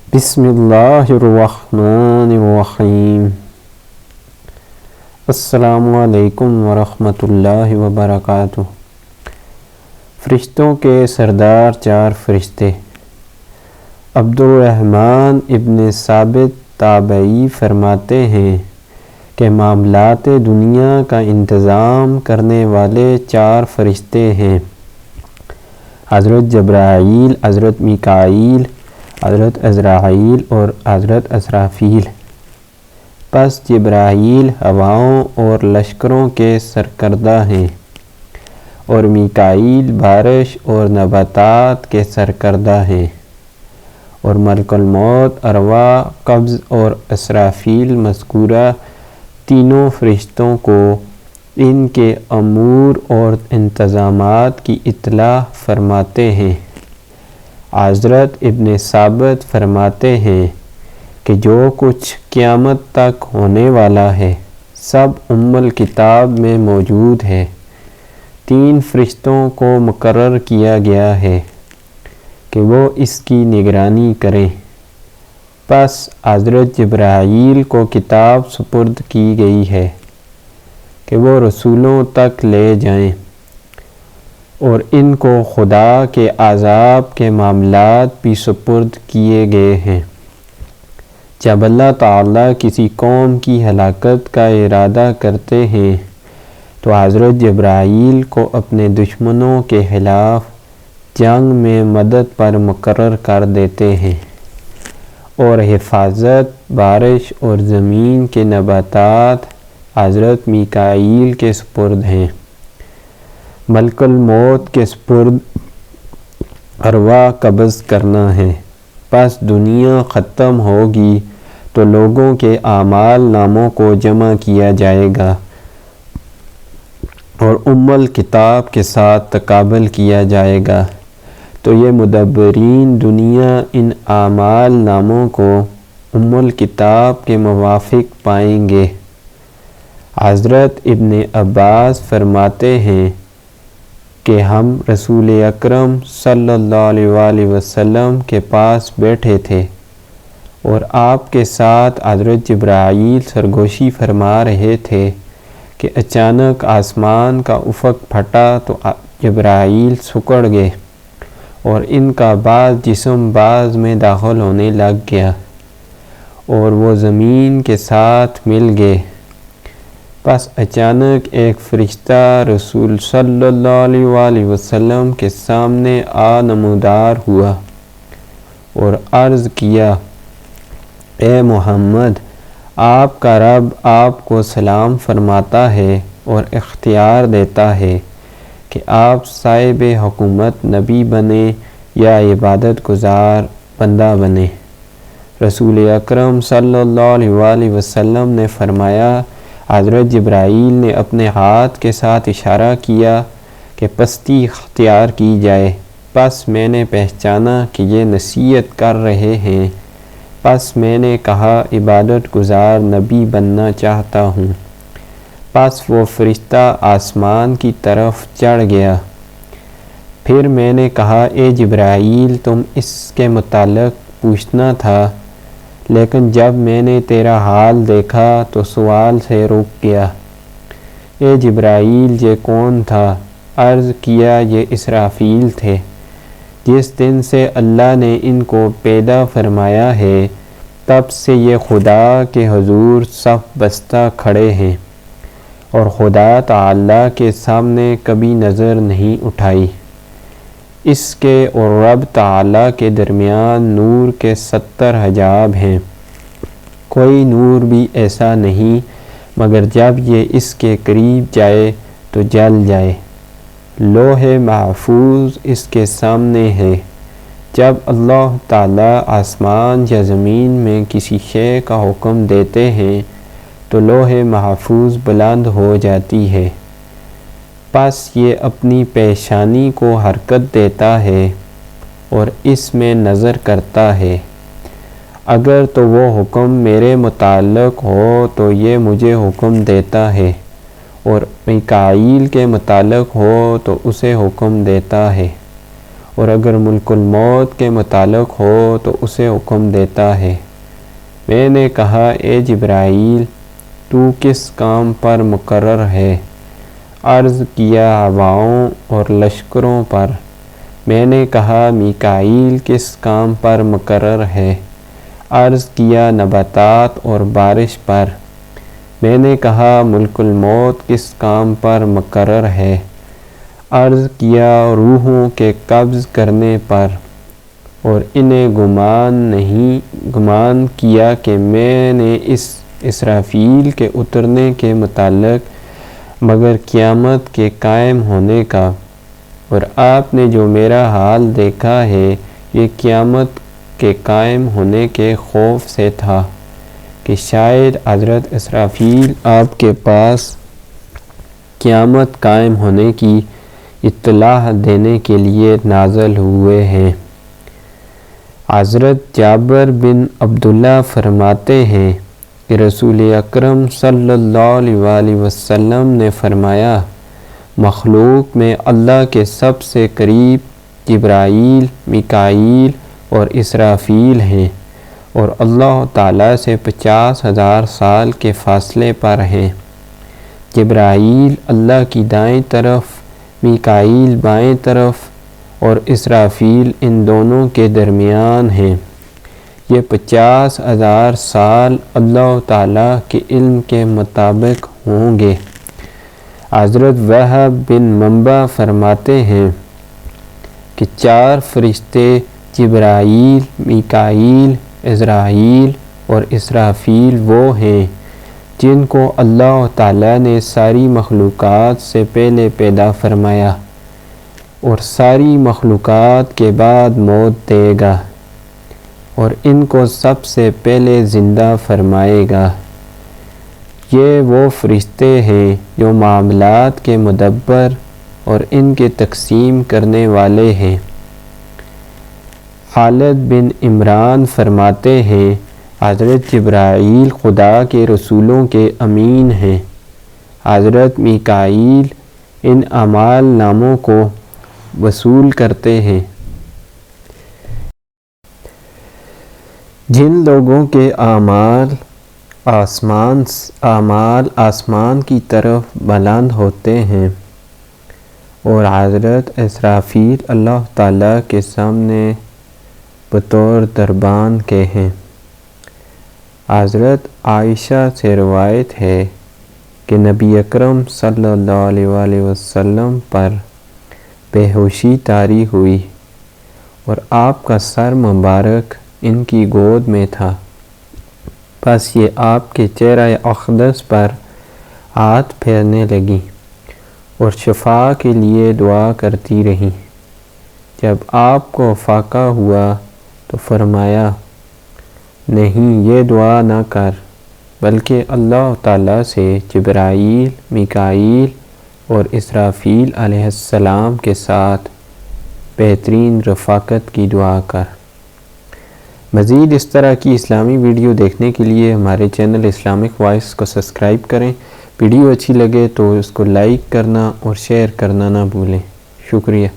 بسم اللہ الرحمن الرحیم۔ السلام علیکم ورحمۃ اللہ وبرکاتہ۔ فرشتوں کے سردار چار فرشتے۔ عبدالرحمن ابن ثابت تابعی فرماتے ہیں کہ معاملات دنیا کا انتظام کرنے والے چار فرشتے ہیں: حضرت جبرائیل، حضرت میکائیل، حضرت عزرائیل اور حضرت اسرافیل۔ پس جبرائیل ہواؤں اور لشکروں کے سرکردہ ہیں، اور میکائیل بارش اور نباتات کے سرکردہ ہیں، اور ملک الموت ارواح قبض اور اسرافیل مذکورہ تینوں فرشتوں کو ان کے امور اور انتظامات کی اطلاع فرماتے ہیں۔ حضرت ابن ثابت فرماتے ہیں کہ جو کچھ قیامت تک ہونے والا ہے سب الکتاب میں موجود ہے۔ تین فرشتوں کو مقرر کیا گیا ہے کہ وہ اس کی نگرانی کریں۔ پس حضرت جبرائیل کو کتاب سپرد کی گئی ہے کہ وہ رسولوں تک لے جائیں، اور ان کو خدا کے عذاب کے معاملات بھی سپرد کیے گئے ہیں۔ جب اللہ تعالیٰ کسی قوم کی ہلاکت کا ارادہ کرتے ہیں تو حضرت جبرائیل کو اپنے دشمنوں کے خلاف جنگ میں مدد پر مقرر کر دیتے ہیں، اور حفاظت بارش اور زمین کے نباتات حضرت میکائیل کے سپرد ہیں۔ ملک الموت کے سپرد ارواح قبض کرنا ہے۔ پس دنیا ختم ہوگی تو لوگوں کے اعمال ناموں کو جمع کیا جائے گا اور الکتاب کے ساتھ تقابل کیا جائے گا، تو یہ مدبرین دنیا ان اعمال ناموں کو الکتاب کے موافق پائیں گے۔ حضرت ابن عباس فرماتے ہیں کہ ہم رسول اکرم صلی اللہ علیہ وآلہ وسلم کے پاس بیٹھے تھے، اور آپ کے ساتھ حضرت جبرائیل سرگوشی فرما رہے تھے کہ اچانک آسمان کا افق پھٹا تو جبرائیل سکڑ گئے، اور ان کا بعض جسم بعض میں داخل ہونے لگ گیا، اور وہ زمین کے ساتھ مل گئے۔ پس اچانک ایک فرشتہ رسول صلی اللہ علیہ وآلہ وسلم کے سامنے نمودار ہوا اور عرض کیا: اے محمد، آپ کا رب آپ کو سلام فرماتا ہے اور اختیار دیتا ہے کہ آپ صاحب حکومت نبی بنیں یا عبادت گزار بندہ بنیں۔ رسول اکرم صلی اللہ علیہ وآلہ وسلم نے فرمایا: حضرت جبرائیل نے اپنے ہاتھ کے ساتھ اشارہ کیا کہ پستی اختیار کی جائے۔ پس میں نے پہچانا کہ یہ نصیحت کر رہے ہیں۔ پس میں نے کہا: عبادت گزار نبی بننا چاہتا ہوں۔ پس وہ فرشتہ آسمان کی طرف چڑھ گیا۔ پھر میں نے کہا: اے جبرائیل، تم اس کے متعلق پوچھنا تھا، لیکن جب میں نے تیرا حال دیکھا تو سوال سے رک گیا۔ اے جبرائیل، یہ کون تھا؟ عرض کیا: یہ اسرافیل تھے۔ جس دن سے اللہ نے ان کو پیدا فرمایا ہے تب سے یہ خدا کے حضور صف بستہ کھڑے ہیں، اور خدا تعالیٰ کے سامنے کبھی نظر نہیں اٹھائی۔ اس کے اور رب تعالیٰ کے درمیان نور کے 70 حجاب ہیں۔ کوئی نور بھی ایسا نہیں مگر جب یہ اس کے قریب جائے تو جل جائے۔ لوح محفوظ اس کے سامنے ہے۔ جب اللہ تعالیٰ آسمان یا زمین میں کسی شے کا حکم دیتے ہیں تو لوح محفوظ بلند ہو جاتی ہے۔ پس یہ اپنی پیشانی کو حرکت دیتا ہے اور اس میں نظر کرتا ہے۔ اگر تو وہ حکم میرے متعلق ہو تو یہ مجھے حکم دیتا ہے، اور میکائیل کے متعلق ہو تو اسے حکم دیتا ہے، اور اگر ملک الموت کے متعلق ہو تو اسے حکم دیتا ہے۔ میں نے کہا اے جبرائیل تو کس کام پر مقرر ہے؟ عرض کیا ہواؤں اور لشکروں پر۔ میں نے کہا میکائیل کس کام پر مقرر ہے؟ عرض کیا نباتات اور بارش پر۔ میں نے کہا ملک الموت کس کام پر مقرر ہے؟ عرض کیا روحوں کے قبض کرنے پر، اور انہیں گمان کیا کہ میں نے اس اسرافیل کے اترنے کے متعلق مگر قیامت کے قائم ہونے کا، اور آپ نے جو میرا حال دیکھا ہے یہ قیامت کے قائم ہونے کے خوف سے تھا کہ شاید حضرت اسرافیل آپ کے پاس قیامت قائم ہونے کی اطلاع دینے کے لیے نازل ہوئے ہیں۔ حضرت جابر بن عبداللہ فرماتے ہیں کہ رسول اکرم صلی اللہ علیہ وسلم نے فرمایا مخلوق میں اللہ کے سب سے قریب جبرائیل، میکائیل اور اسرافیل ہیں، اور اللہ تعالیٰ سے 50,000 سال کے فاصلے پر ہیں۔ جبرائیل اللہ کی دائیں طرف، میکائیل بائیں طرف اور اسرافیل ان دونوں کے درمیان ہیں۔ یہ 50,000 سال اللہ تعالیٰ کے علم کے مطابق ہوں گے۔ حضرت وہب بن منبع فرماتے ہیں کہ 4 فرشتے جبرائیل، میکائیل، عزرائیل اور اسرافیل وہ ہیں جن کو اللہ تعالیٰ نے ساری مخلوقات سے پہلے پیدا فرمایا اور ساری مخلوقات کے بعد موت دے گا، اور ان کو سب سے پہلے زندہ فرمائے گا۔ یہ وہ فرشتے ہیں جو معاملات کے مدبر اور ان کے تقسیم کرنے والے ہیں۔ خالد بن عمران فرماتے ہیں حضرت جبرائیل خدا کے رسولوں کے امین ہیں۔ حضرت میکائیل ان اعمال ناموں کو وصول کرتے ہیں۔ جن لوگوں کے اعمال آسمان کی طرف بلند ہوتے ہیں، اور حضرت اسرافیل اللہ تعالیٰ کے سامنے بطور دربان کے ہیں۔ حضرت عائشہ سے روایت ہے کہ نبی اکرم صلی اللہ علیہ وسلم پر بے ہوشی طاری ہوئی اور آپ کا سر مبارک ان کی گود میں تھا، بس یہ آپ کے چہرہ اقدس پر ہاتھ پھیرنے لگی اور شفا کے لیے دعا کرتی رہیں۔ جب آپ کو فاقہ ہوا تو فرمایا نہیں، یہ دعا نہ کر، بلکہ اللہ تعالیٰ سے جبرائیل، میکائیل اور اسرافیل علیہ السلام کے ساتھ بہترین رفاقت کی دعا کر۔ مزید اس طرح کی اسلامی ویڈیو دیکھنے کے لیے ہمارے چینل اسلامک وائس کو سبسکرائب کریں۔ ویڈیو اچھی لگے تو اس کو لائک کرنا اور شیئر کرنا نہ بھولیں۔ شکریہ۔